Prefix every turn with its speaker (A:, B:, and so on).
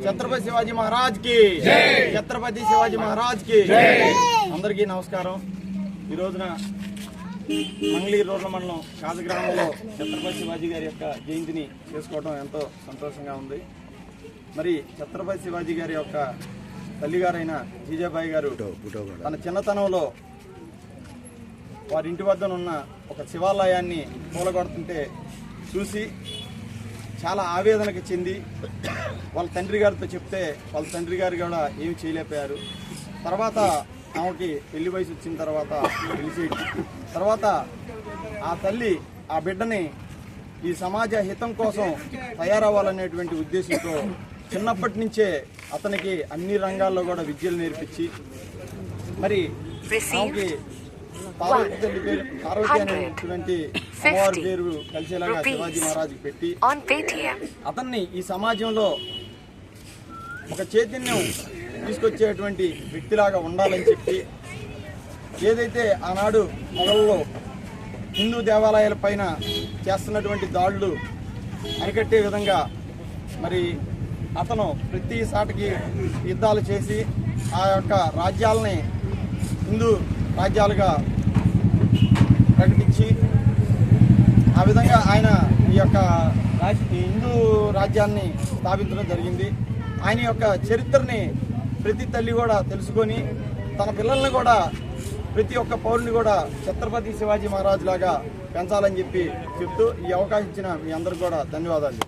A: ఛత్రపతి శివాజీ మహారాజ్ కి ఛత్రపతి శివాజీ మహారాజ్ కి అందరికీ నమస్కారం. ఈ రోజున మంగళగిరి రోడ్ల మండలం కాజ గ్రామంలో ఛత్రపతి శివాజీ గారి యొక్క జయంతిని చేసుకోవడం ఎంతో సంతోషంగా ఉంది. మరి ఛత్రపతి శివాజీ గారి యొక్క తల్లిగారైన జీజాబాయి గారు తన చిన్నతనంలో వారి ఇంటి వద్దనున్న ఒక శివాలయాన్ని కూలగొడుతుంటే చూసి చాలా ఆవేదనకు చెంది వాళ్ళ తండ్రి గారితో చెప్తే వాళ్ళ తండ్రి గారు కూడా ఏమి చేయలేకపోయారు. తర్వాత ఆమెకి పెళ్లి వయసు వచ్చిన తర్వాత తెలిసి తర్వాత ఆ తల్లి ఆ బిడ్డని ఈ సమాజ హితం కోసం తయారవ్వాలనేటువంటి ఉద్దేశంతో చిన్నప్పటి నుంచే అతనికి అన్ని రంగాల్లో కూడా విద్యలు నేర్పించి మరి ఆమెకి పార్వతి అనేటువంటి అమ్మవారి పేరు కలిసేలాగా శివాజీ మహారాజుకి పెట్టి అతన్ని ఈ సమాజంలో ఒక చైతన్యం తీసుకొచ్చేటువంటి వ్యక్తిలాగా ఉండాలని చెప్పి ఏదైతే ఆనాడు మొఘలులో హిందూ దేవాలయాల పైన చేస్తున్నటువంటి దాడులు అరికట్టే విధంగా మరి అతను ప్రతి సాటికి యుద్ధాలు చేసి ఆ యొక్క రాజ్యాలని హిందూ రాజ్యాలుగా ప్రకటించి ఆ విధంగా ఆయన ఈ యొక్క హిందూ రాజ్యాన్ని స్థాపించడం జరిగింది. ఆయన యొక్క చరిత్రని ప్రతి తల్లి కూడా తెలుసుకొని తన పిల్లల్ని కూడా ప్రతి ఒక్క పౌరుని కూడా ఛత్రపతి శివాజీ మహారాజ్ లాగా పెంచాలని చెప్పి చెప్తూ ఈ అవకాశం ఇచ్చిన మీ అందరికి కూడా ధన్యవాదాలు.